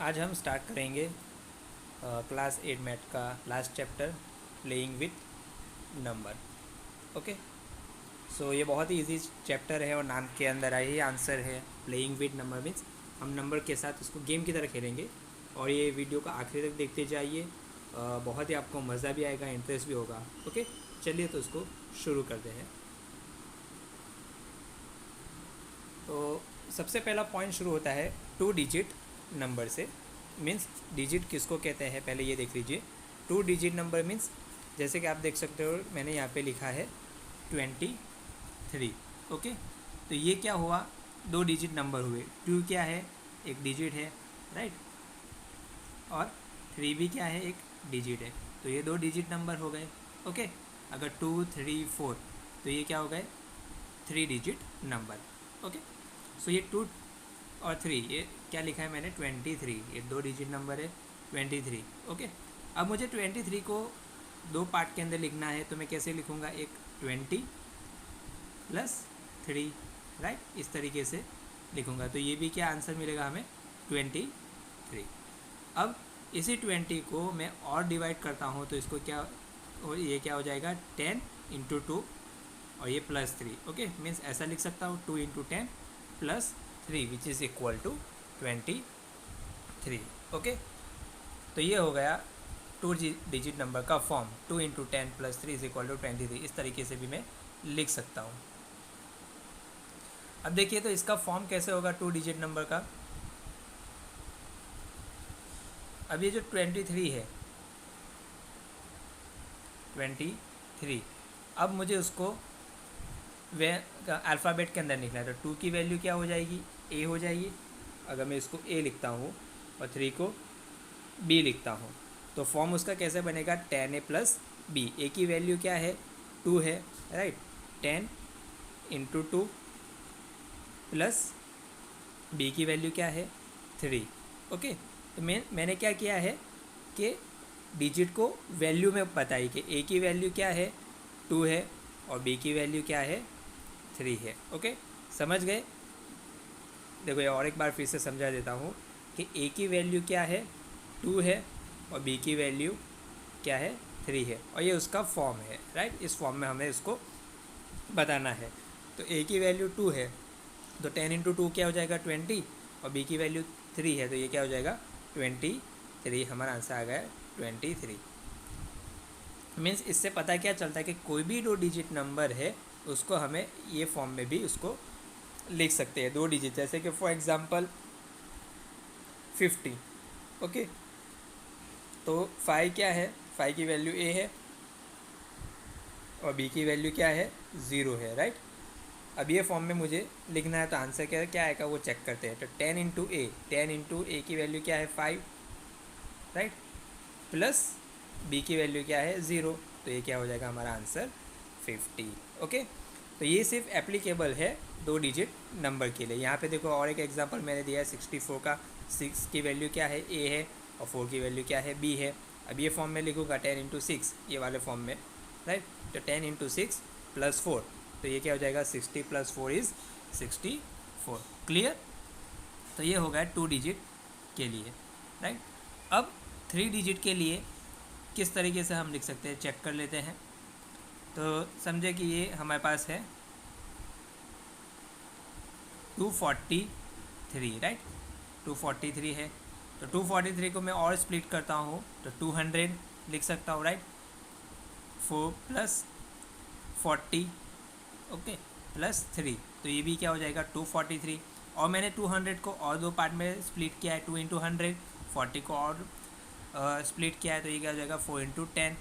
आज हम स्टार्ट करेंगे क्लास 8 मैथ का last chapter playing with number. Okay, so ये बहुत ही इजी चैप्टर है और नाम के अंदर ही आंसर है। प्लेइंग विथ नंबर मीन्स हम नंबर के साथ इसको गेम की तरह खेलेंगे और ये वीडियो का आखिरी तक देखते जाइए। बहुत ही आपको मज़ा भी आएगा, इंटरेस्ट भी होगा। ओके, चलिए तो इसको शुरू करते हैं। तो सबसे पहला पॉइंट शुरू होता है 2 डिजिट नंबर से। मीन्स डिजिट किसको कहते हैं पहले ये देख लीजिए। 2 डिजिट नंबर मीन्स जैसे कि आप देख सकते हो मैंने यहाँ पे लिखा है 23। ओके, तो ये क्या हुआ, 2 डिजिट नंबर हुए। 2 क्या है, एक डिजिट है, राइट, और 3 भी क्या है, एक डिजिट है। तो ये 2 डिजिट नंबर हो गए। ओके, अगर 2, 3, 4 तो ये क्या हो गए, 3 डिजिट नंबर। ओके, सो ये 2 और 3, ये क्या लिखा है मैंने 23, ये 2 डिजिट नंबर है 23। ओके, अब मुझे 23 को 2 पार्ट के अंदर लिखना है, तो मैं कैसे लिखूँगा, एक 20 + 3, राइट, इस तरीके से लिखूँगा। तो ये भी क्या आंसर मिलेगा हमें 23। अब इसी 20 को मैं और डिवाइड करता हूँ तो इसको क्या, और ये क्या हो जाएगा 10 × 2 और ये +3। ओके, मीन्स ऐसा लिख सकता हूँ 2 × 10 + 3 which is equal to 23। Okay, तो ये हो गया 2 डिजिट नंबर का फॉर्म। 2 × 10 + 3 = 23। इस तरीके से भी मैं लिख सकता हूँ। अब देखिए तो इसका फॉर्म कैसे होगा 2 डिजिट नंबर का। अब ये जो 23 है, 23, अब मुझे उसको वे अल्फ़ाबेट के अंदर लिखना है। तो 2 की वैल्यू क्या हो जाएगी, ए हो जाएगी। अगर मैं इसको ए लिखता हूँ और 3 को बी लिखता हूँ तो फॉर्म उसका कैसे बनेगा 10a + b। ए की वैल्यू क्या है 2 है, राइट, 10 × 2 प्लस बी की वैल्यू क्या है 3। ओके, तो मैंने क्या किया है कि डिजिट को वैल्यू में बताई कि ए की वैल्यू क्या है 2 है और बी की वैल्यू क्या है 3 है। ओके, समझ गए। देखो ये और एक बार फिर से समझा देता हूँ कि ए की वैल्यू क्या है 2 है और बी की वैल्यू क्या है 3 है, और ये उसका फॉर्म है, राइट। इस फॉर्म में हमें इसको बताना है। तो ए की वैल्यू 2 है तो 10 × 2 क्या हो जाएगा 20, और बी की वैल्यू 3 है तो ये क्या हो जाएगा 23। हमारा आंसर आ गया 23। मीन्स इससे पता क्या चलता है कि कोई भी 2 डिजिट नंबर है उसको हमें ये फॉर्म में भी उसको लिख सकते हैं, 2 डिजिट। जैसे कि फॉर एग्जांपल 50। ओके, तो 5 क्या है, 5 की वैल्यू ए है और बी की वैल्यू क्या है 0 है, राइट। अब ये फॉर्म में मुझे लिखना है तो आंसर क्या आएगा वो चेक करते हैं। तो 10 × a, 10 × a की वैल्यू क्या है 5, राइट, प्लस बी की वैल्यू क्या है 0, तो ये क्या हो जाएगा हमारा आंसर 50। ओके, तो ये सिर्फ एप्लीकेबल है 2 डिजिट नंबर के लिए। यहाँ पे देखो और एक एग्जांपल मैंने दिया है 64 का। 6 की वैल्यू क्या है ए है और 4 की वैल्यू क्या है बी है। अब ये फॉर्म में लिखूँगा 10 × 6, ये वाले फॉर्म में, राइट। तो 10 × 6 + 4, तो ये क्या हो जाएगा 60 + 4 = 64। क्लियर। तो ये हो गया 2 डिजिट के लिए, राइट। अब 3 डिजिट के लिए किस तरीके से हम लिख सकते हैं चेक कर लेते हैं। तो समझे कि ये हमारे पास है 243, राइट, 243 है। तो 243 को मैं और स्प्लिट करता हूँ तो 200 लिख सकता हूँ, राइट। 4 + 40, ओके, +3, तो ये भी क्या हो जाएगा 243। और मैंने 200 को और 2 पार्ट में स्प्लिट किया है, 2 × 100, 40 को और स्प्लिट किया है तो ये क्या हो जाएगा 4 × 10,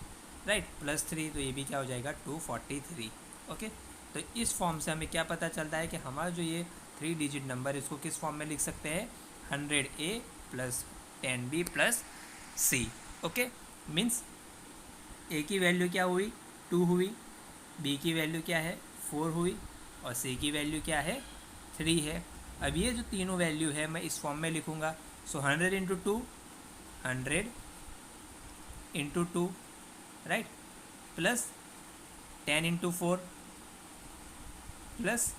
राइट, +3, तो ये भी क्या हो जाएगा 243। ओके, तो इस फॉर्म से हमें क्या पता चलता है कि हमारा जो ये 3 डिजिट नंबर इसको किस फॉर्म में लिख सकते हैं 100a + 10b + c। Okay, means ए की वैल्यू क्या हुई 2 हुई, बी की वैल्यू क्या है 4 हुई और सी की वैल्यू क्या है 3 है। अब ये जो तीनों वैल्यू है मैं इस फॉर्म में लिखूँगा। सो 100 × 2, 100 × 2, राइट, प्लस 10 × 4 प्लस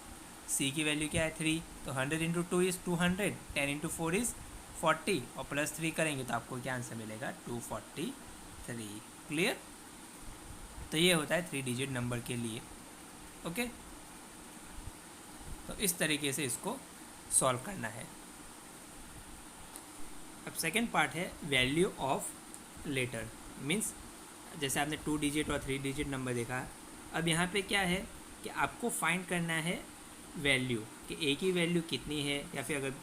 सी की वैल्यू क्या है 3, तो 100 × 2 = 200, 10 × 4 = 240 और प्लस 3 करेंगे तो आपको क्या आंसर मिलेगा 243। क्लियर। तो ये होता है 3 डिजिट नंबर के लिए। ओके, तो इस तरीके से इसको सॉल्व करना है। अब सेकेंड पार्ट है वैल्यू ऑफ लेटर। मीन्स जैसे आपने 2 डिजिट और 3 डिजिट नंबर देखा, अब यहाँ पे क्या है कि आपको फाइंड करना है वैल्यू कि ए की वैल्यू कितनी है या फिर अगर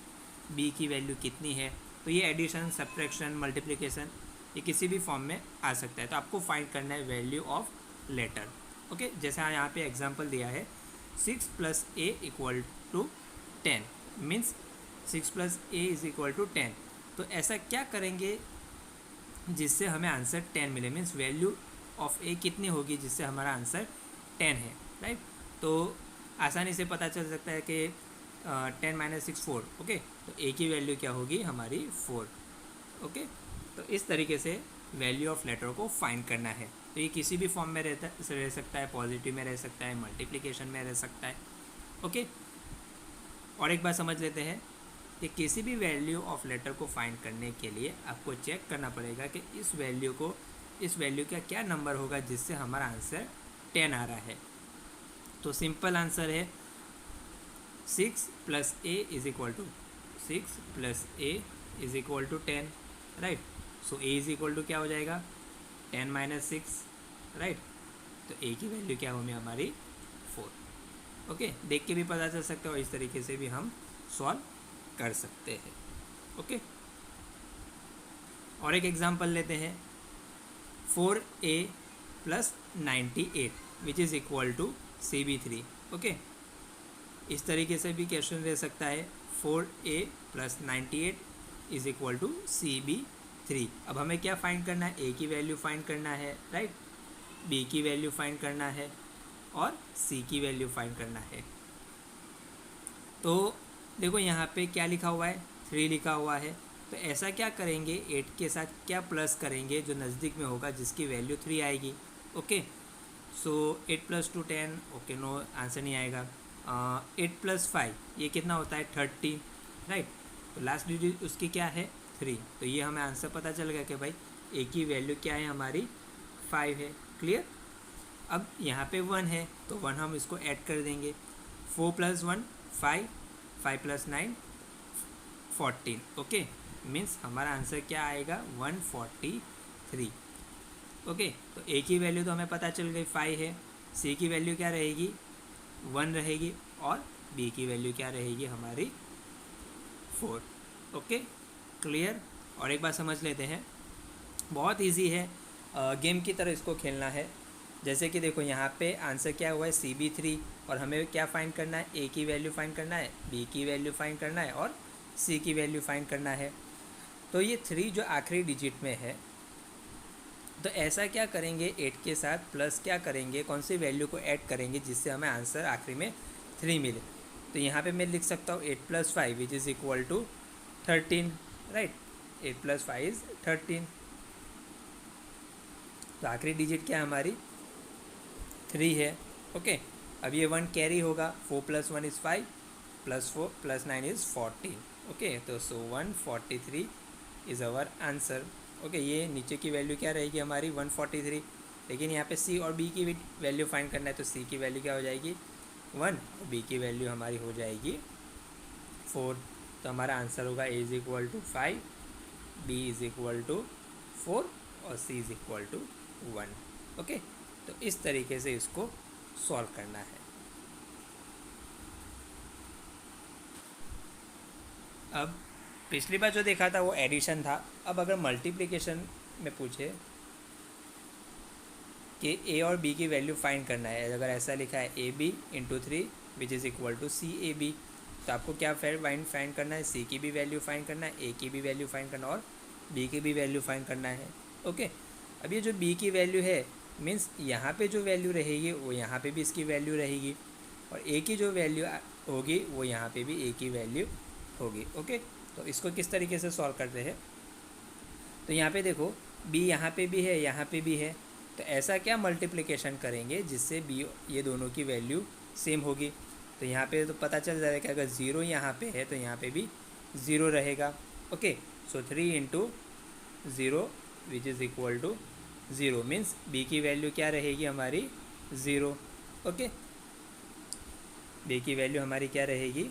बी की वैल्यू कितनी है। तो ये एडिशन, सब्ट्रैक्शन, मल्टीप्लिकेशन ये किसी भी फॉर्म में आ सकता है। तो आपको फाइंड करना है वैल्यू ऑफ लेटर। ओके, जैसे यहाँ पे एग्जांपल दिया है 6 + a = 10 मीन्स 6 + a = 10। तो ऐसा क्या करेंगे जिससे हमें आंसर 10 मिले, मीन्स वैल्यू ऑफ ए कितनी होगी जिससे हमारा आंसर 10 है, राइट। तो आसानी से पता चल सकता है कि 10 - 6 4। ओके, तो ए की वैल्यू क्या होगी हमारी 4। ओके, तो इस तरीके से वैल्यू ऑफ लेटर को फाइंड करना है। तो ये किसी भी फॉर्म में रह सकता है, पॉजिटिव में रह सकता है, मल्टीप्लिकेशन में रह सकता है। ओके, और एक बात समझ लेते हैं कि किसी भी वैल्यू ऑफ लेटर को फाइंड करने के लिए आपको चेक करना पड़ेगा कि इस वैल्यू का क्या नंबर होगा जिससे हमारा आंसर 10 आ रहा है। तो सिंपल आंसर है 6 + a = 6 + a = 10, right. So a क्या हो जाएगा 10 - 6, राइट। तो a की वैल्यू क्या होगी हमारी 4। ओके, देख के भी पता चल सकता है और इस तरीके से भी हम सॉल्व कर सकते हैं। ओके, और एक एग्जांपल लेते हैं 4a + 98 = CB3। ओके, इस तरीके से भी क्वेश्चन दे सकता है 4a + 98 = CB3। अब हमें क्या फाइंड करना है, a की वैल्यू फाइंड करना है, राइट, b की वैल्यू फाइंड करना है और c की वैल्यू फाइंड करना है। तो देखो यहाँ पे क्या लिखा हुआ है 3 लिखा हुआ है। तो ऐसा क्या करेंगे 8 के साथ क्या प्लस करेंगे जो नज़दीक में होगा जिसकी वैल्यू 3 आएगी। ओके, सो 8 + 2 10। ओके, नो आंसर नहीं आएगा। 8 + 5 ये कितना होता है 13, राइट। तो लास्ट डिजिट उसकी क्या है 3। तो ये हमें आंसर पता चल गया कि भाई ए की वैल्यू क्या है हमारी 5 है। क्लियर। अब यहाँ पे 1 है तो 1 हम इसको ऐड कर देंगे। 4 + 1 5, 5 + 9 14। ओके, मीन्स हमारा आंसर क्या आएगा 143। ओके, तो ए की वैल्यू तो हमें पता चल गई 5 है, सी की वैल्यू क्या रहेगी 1 रहेगी और बी की वैल्यू क्या रहेगी हमारी 4। Okay, clear. और एक बात समझ लेते हैं, बहुत इजी है, गेम की तरह इसको खेलना है। जैसे कि देखो यहाँ पे आंसर क्या हुआ है CB3 और हमें क्या फाइंड करना है ए की वैल्यू फाइंड करना है, बी की वैल्यू फाइंड करना है और सी की वैल्यू फाइंड करना है। तो ये 3 जो आखिरी डिजिट में है, तो ऐसा क्या करेंगे 8 के साथ प्लस क्या करेंगे, कौन सी वैल्यू को ऐड करेंगे जिससे हमें आंसर आखिरी में 3 मिले। तो यहाँ पे मैं लिख सकता हूँ 8 + 5 = 13, राइट। 8 + 5 = 13। तो आखिरी डिजिट क्या हमारी 3 है। ओके, अब ये 1 कैरी होगा, 4 + 1 = 5 + 4 + 9 = 14। ओके, तो सो 143 इज़ आवर आंसर। ओके, ये नीचे की वैल्यू क्या रहेगी हमारी 143, लेकिन यहाँ पे सी और बी की वैल्यू फाइंड करना है। तो सी की वैल्यू क्या हो जाएगी 1 और बी की वैल्यू हमारी हो जाएगी 4। तो हमारा आंसर होगा a = 5, b = 4 और c = 1। ओके, तो इस तरीके से इसको सॉल्व करना है। अब पिछली बार जो देखा था वो एडिशन था। अब अगर मल्टीप्लिकेशन में पूछे कि a और b की वैल्यू फाइंड करना है, अगर ऐसा लिखा है ab × 3 = CAB, तो आपको क्या फाइंड करना है, c की भी वैल्यू फाइंड करना है, a की भी वैल्यू फाइंड करना है और b की भी वैल्यू फाइंड करना है। ओके, अब ये जो b की वैल्यू है मीन्स यहाँ पे जो वैल्यू रहेगी वो यहाँ पे भी इसकी वैल्यू रहेगी और a की जो वैल्यू होगी वो यहाँ पे भी a की वैल्यू होगी। ओके, तो इसको किस तरीके से सॉल्व करते हैं, तो यहाँ पे देखो b यहाँ पे भी है, यहाँ पे भी है। तो ऐसा क्या मल्टीप्लिकेशन करेंगे जिससे b ये दोनों की वैल्यू सेम होगी। तो यहाँ पे तो पता चल जाएगा कि अगर 0 यहाँ पे है तो यहाँ पे भी 0 रहेगा। Okay. So 3 into 0 which is equal to 0 means B की वैल्यू क्या रहेगी हमारी 0। ओके, बी की वैल्यू हमारी क्या रहेगी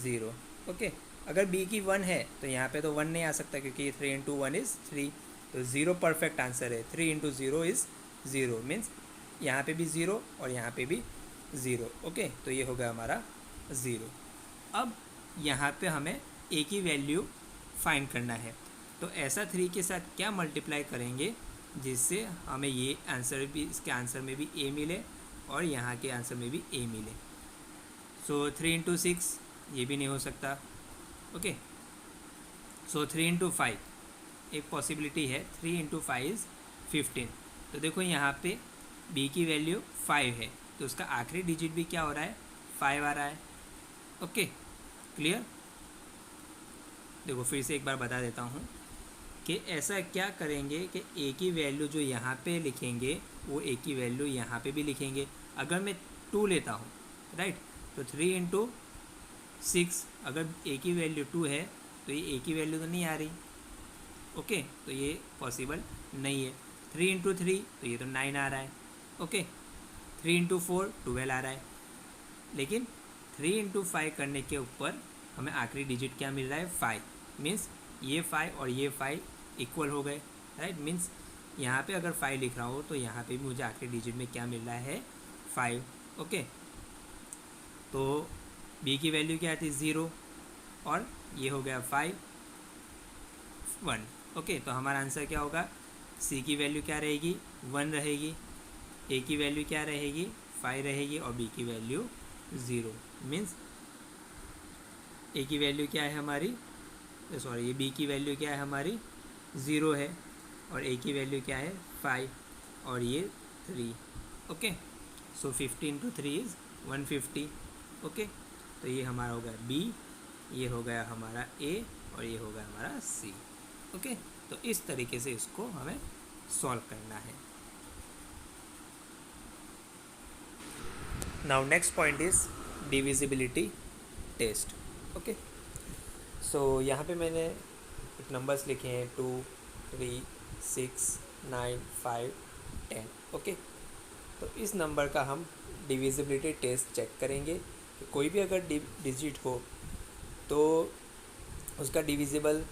0। ओके, अगर बी की 1 है तो यहाँ पे तो 1 नहीं आ सकता क्योंकि 3 इंटू 1 इज़ 3, तो 0 परफेक्ट आंसर है। 3 इंटू 0 इज़ 0 मीन्स यहाँ पे भी 0 और यहाँ पे भी 0। ओके, तो ये हो गया हमारा 0। अब यहाँ पे हमें ए की वैल्यू फाइंड करना है, तो ऐसा 3 के साथ क्या मल्टीप्लाई करेंगे जिससे हमें ये आंसर भी, इसके आंसर में भी ए मिले और यहाँ के आंसर में भी ए मिले। सो 3 इंटू 6 ये भी नहीं हो सकता। ओके, सो 3 इंटू 5 एक पॉसिबिलिटी है। 3 इंटू 5 इज़ 15। तो देखो यहाँ पे b की वैल्यू 5 है तो उसका आखिरी डिजिट भी क्या हो रहा है 5 आ रहा है। Okay, clear. देखो फिर से एक बार बता देता हूँ कि ऐसा क्या करेंगे कि a की वैल्यू जो यहाँ पे लिखेंगे वो a की वैल्यू यहाँ पे भी लिखेंगे। अगर मैं 2 लेता हूँ राइट, तो 3 इंटू 6, अगर a की वैल्यू 2 है तो ये a की वैल्यू तो नहीं आ रही। ओके, तो ये पॉसिबल नहीं है। 3 इंटू 3 तो ये तो 9 आ रहा है। ओके, 3 इंटू 4 12 आ रहा है। लेकिन 3 इंटू 5 करने के ऊपर हमें आखिरी डिजिट क्या मिल रहा है 5, मीन्स ये 5 और ये 5 इक्वल हो गए राइट। मीन्स यहाँ पे अगर 5 लिख रहा हो तो यहाँ पे भी मुझे आखिरी डिजिट में क्या मिल रहा है 5। ओके, तो b की वैल्यू क्या थी 0 और ये हो गया 5 1। ओके, तो हमारा आंसर क्या होगा, c की वैल्यू क्या रहेगी 1 रहेगी, a की वैल्यू क्या रहेगी 5 रहेगी और b की वैल्यू 0। मीन्स a की वैल्यू क्या है हमारी, सॉरी ये b की वैल्यू क्या है हमारी 0 है और a की वैल्यू क्या है 5 और ये 3। Okay, so 15 into 3 is 150। Okay, तो ये हमारा हो गया b, ये हो गया हमारा a और ये हो गया हमारा c। ओके, तो इस तरीके से इसको हमें सॉल्व करना है। Now next point is divisibility test. Okay, so यहाँ पे मैंने कुछ नंबर्स लिखे हैं 2 3 6 9 5 10। ओके, तो इस नंबर का हम डिविजिबिलिटी टेस्ट चेक करेंगे कि कोई भी अगर डिजिट हो तो उसका डिविजिबल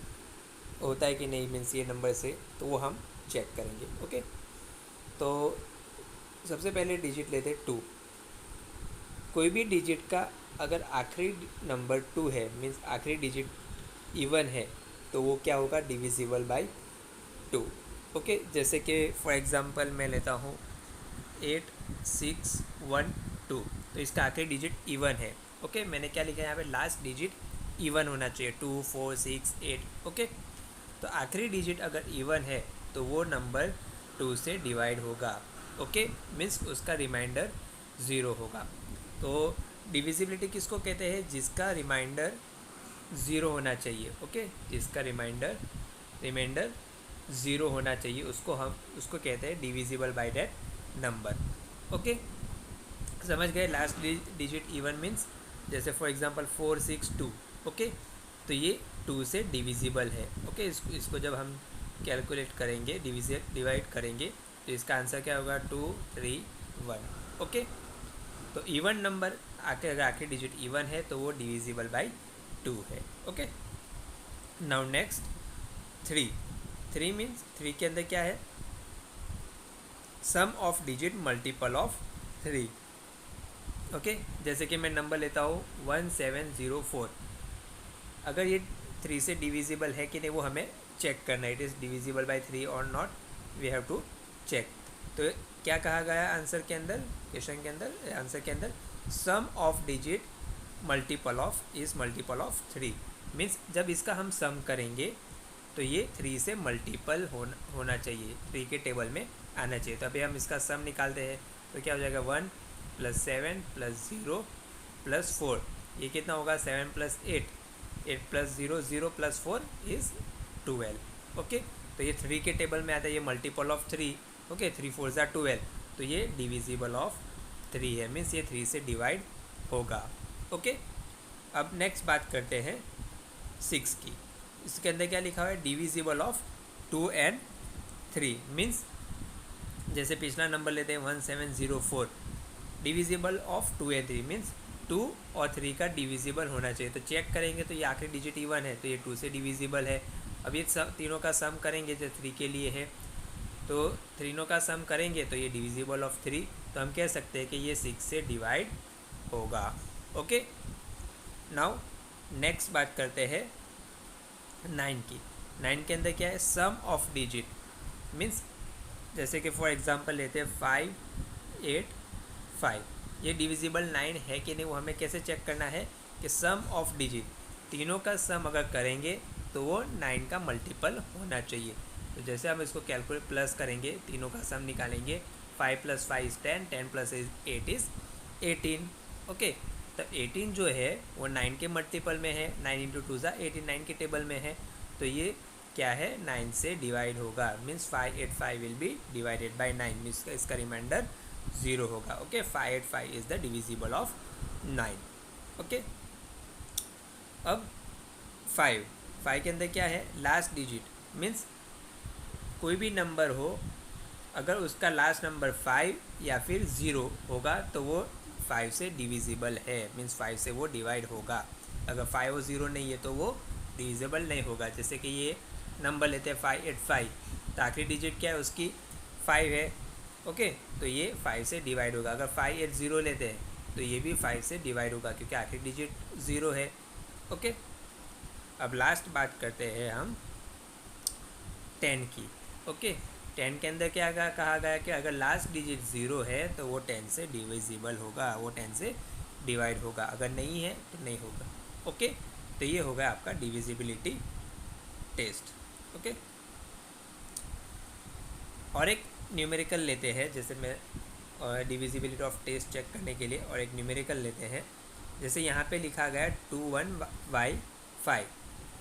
होता है कि नहीं, मीन्स ये नंबर से, तो वो हम चेक करेंगे। ओके, तो सबसे पहले डिजिट लेते 2। कोई भी डिजिट का अगर आखिरी नंबर 2 है, मीन्स आखिरी डिजिट इवन है, तो वो क्या होगा डिविजिबल बाय 2। ओके, जैसे कि फॉर एग्ज़ाम्पल मैं लेता हूँ 8 6 1 2, तो इसका आखिरी डिजिट इवन है। ओके, मैंने क्या लिखा है यहाँ पे, लास्ट डिजिट इवन होना चाहिए 2 4 6 8। ओके, तो आखिरी डिजिट अगर इवन है तो वो नंबर 2 से डिवाइड होगा। ओके, मीन्स उसका रिमाइंडर 0 होगा। तो डिविजिबिलिटी किसको कहते हैं, जिसका रिमाइंडर 0 होना चाहिए। ओके, जिसका रिमाइंडर 0 होना चाहिए उसको कहते हैं divisible by that number. Okay, समझ गए। लास्ट डिजिट इवन मीन्स जैसे फॉर एग्जांपल 4 6 2। ओके, तो ये 2 से डिविजिबल है। ओके, इसको जब हम कैलकुलेट करेंगे, डिवाइड करेंगे, तो इसका आंसर क्या होगा 2 3 1। ओके, तो इवन नंबर अगर आखिरी डिजिट इवन है तो वो डिविजिबल बाय 2 है। ओके, नाउ नेक्स्ट 3 मीन्स 3 के अंदर क्या है, sum of digit multiple of 3। Okay, जैसे कि मैं नंबर लेता हूँ 1704। अगर ये 3 से डिविजिबल है कि नहीं वो हमें चेक करना है, इट इज़ डिविजिबल बाय 3 और not, we have to check. तो क्या कहा गया आंसर के अंदर, क्वेश्चन के अंदर, आंसर के अंदर, sum of digit multiple of is multiple of 3। Means जब इसका हम सम करेंगे तो ये 3 से मल्टीपल होना चाहिए, 3 के टेबल में आना चाहिए। तो अभी हम इसका सम निकालते हैं, तो क्या हो जाएगा 1 + 7 + 0 + 4, ये कितना होगा 7 + 8, 8 + 0 0 + 4 इज़ 12। ओके, तो ये 3 के टेबल में आता है, ये मल्टीपल ऑफ 3। ओके, 3 4 = 12, तो ये डिविजिबल ऑफ 3 है, मीन्स ये 3 से डिवाइड होगा। ओके, अब नेक्स्ट बात करते हैं 6 की। इसके अंदर क्या लिखा हुआ है, डिविजिबल ऑफ 2 and 3 मीन्स जैसे पिछला नंबर लेते हैं 1704, डिविजिबल ऑफ 2 and 3 मीन्स 2 और 3 का डिविजिबल होना चाहिए। तो चेक करेंगे तो ये आखिरी डिजिट इवन है तो ये 2 से डिविजिबल है। अब ये तीनों का सम करेंगे जो 3 के लिए है, तो तीनों का सम करेंगे तो ये डिविजिबल ऑफ 3, तो हम कह सकते हैं कि ये 6 से डिवाइड होगा। ओके, नाउ नेक्स्ट बात करते हैं 9 की। 9 के अंदर क्या है, सम ऑफ डिजिट मीन्स जैसे कि फॉर एग्जांपल लेते हैं 5 8 5, ये डिविजिबल 9 है कि नहीं वो हमें कैसे चेक करना है कि सम ऑफ डिजिट, तीनों का सम अगर करेंगे तो वो 9 का मल्टीपल होना चाहिए। तो जैसे हम इसको कैलकुलेट प्लस करेंगे, तीनों का सम निकालेंगे, 5 + 5 इज़ 10, 10 + 8 इज़ 18। ओके, तो 18 जो है वो 9 के मल्टीपल में है, 9 × 2 = 18, 9 के टेबल में है, तो ये क्या है 9 से डिवाइड होगा means 585 will be divided by 9 means इसका रिमाइंडर 0 होगा। Okay, 585 is the divisible of 9। Okay, अब 5 के अंदर क्या है, लास्ट डिजिट मीन्स कोई भी नंबर हो अगर उसका लास्ट नंबर 5 या फिर 0 होगा तो वो 5 से डिविजिबल है मीन्स 5 से वो डिवाइड होगा। अगर 5 और 0 नहीं है तो वो डिविजिबल नहीं होगा। जैसे कि ये नंबर लेते हैं 585, तो आखिरी डिजिट क्या है उसकी 5 है। ओके, तो ये 5 से डिवाइड होगा। अगर 580 लेते हैं तो ये भी 5 से डिवाइड होगा क्योंकि आखिरी डिजिट 0 है। ओके, अब लास्ट बात करते हैं हम 10 की। ओके, 10 के अंदर क्या कहा गया कि अगर लास्ट डिजिट 0 है तो वो 10 से डिविजिबल होगा, वो 10 से डिवाइड होगा, अगर नहीं है तो नहीं होगा। ओके, तो ये होगा आपका डिविजिबिलिटी टेस्ट। ओके, और एक न्यूमेरिकल लेते हैं, जैसे मैं डिविजिबिलिटी ऑफ टेस्ट चेक करने के लिए और एक न्यूमेरिकल लेते हैं। जैसे यहाँ पे लिखा गया 21/5।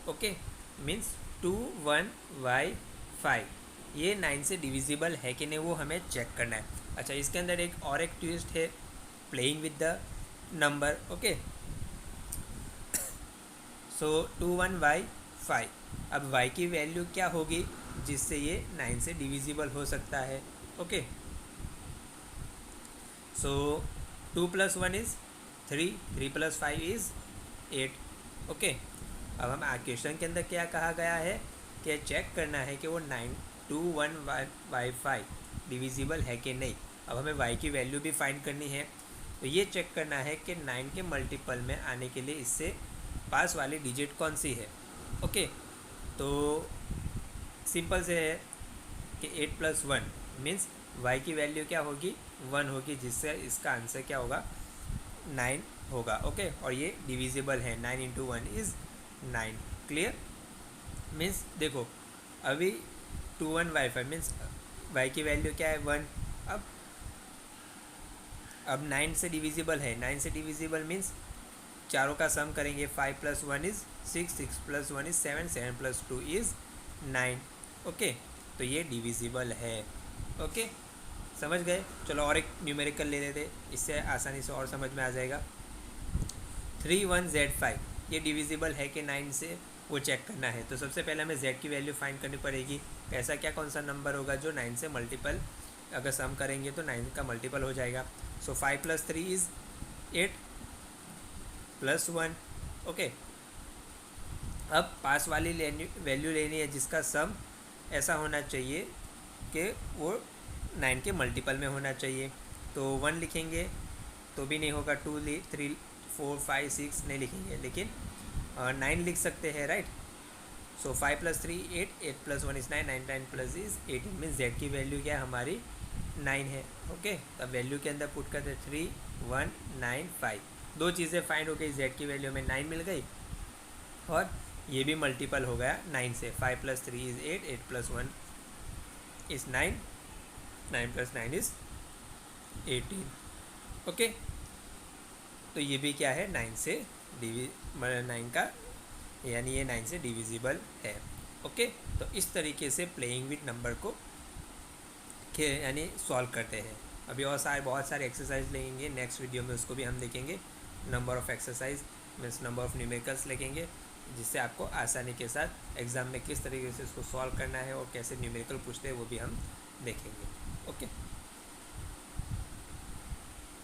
ओके, मीन्स 21/5 ये 9 से डिविजिबल है कि नहीं वो हमें चेक करना है। अच्छा, इसके अंदर एक ट्विस्ट है, playing with the number. Okay, so 21/5, अब y की वैल्यू क्या होगी जिससे ये 9 से डिविजिबल हो सकता है। Okay, so 2 + 1 is 3, 3 + 5 is 8। Okay, अब हम क्वेश्चन के अंदर क्या कहा गया है कि चेक करना है कि वो 21/5 डिविजिबल है कि नहीं। अब हमें y की वैल्यू भी फाइंड करनी है, तो ये चेक करना है कि 9 के मल्टीपल में आने के लिए इससे पास वाली डिजिट कौन सी है। ओके, तो सिंपल से है कि 8 + 1 मीन्स y की वैल्यू क्या होगी 1 होगी, जिससे इसका आंसर क्या होगा 9 होगा। ओके, और ये डिविजिबल है, 9 × 1 इज़ 9। क्लियर, मीन्स देखो अभी 21/5 मीन्स y की वैल्यू क्या है 1। अब 9 से डिविजिबल है, 9 से डिविजिबल मीन्स चारों का सम करेंगे, 5 + 1 इज़ 6, 6 + 1 इज़ 7, 7 + 2 इज़ 9। ओके, तो ये डिविजिबल है। ओके, समझ गए। चलो और एक न्यूमेरिकल ले लेते, इससे आसानी से और समझ में आ जाएगा। 31Z5 ये डिविजिबल है कि 9 से वो चेक करना है। तो सबसे पहले हमें z की वैल्यू फाइंड करनी पड़ेगी। ऐसा क्या कौन सा नंबर होगा जो 9 से मल्टीपल अगर सम करेंगे तो 9 का मल्टीपल हो जाएगा। सो 5 + 3 इज़ 8 + 1। ओके, अब पास वाली वैल्यू लेनी है जिसका सम ऐसा होना चाहिए कि वो 9 के मल्टीपल में होना चाहिए। तो 1 लिखेंगे तो भी नहीं होगा, 2 3 4 5 6 नहीं लिखेंगे, लेकिन 9 लिख सकते हैं, right. So 5 + 3 8, 8 + 1 is 9, 9 9 + is 18 means z की वैल्यू क्या है हमारी 9 है। ओके, तब वैल्यू के अंदर पुट करते 3195, दो चीज़ें फाइंड हो गई, z की वैल्यू में 9 मिल गई और ये भी मल्टीपल हो गया 9 से। 5 + 3 इज़ 8, 8 + 1 इज़ 9, 9 + 9 इज़ 18। ओके, तो ये भी क्या है 9 से 9 का यानी ये 9 से डिविजिबल है। ओके, तो इस तरीके से प्लेइंग विद नंबर को यानी सॉल्व करते हैं। अभी और बहुत सारे एक्सरसाइज लेंगे नेक्स्ट वीडियो में, उसको भी हम देखेंगे। Number of exercise means number of numericals लिखेंगे, जिससे आपको आसानी के साथ एग्ज़ाम में किस तरीके से इसको सॉल्व करना है और कैसे न्यूमेरिकल पूछते हैं वो भी हम देखेंगे। ओके।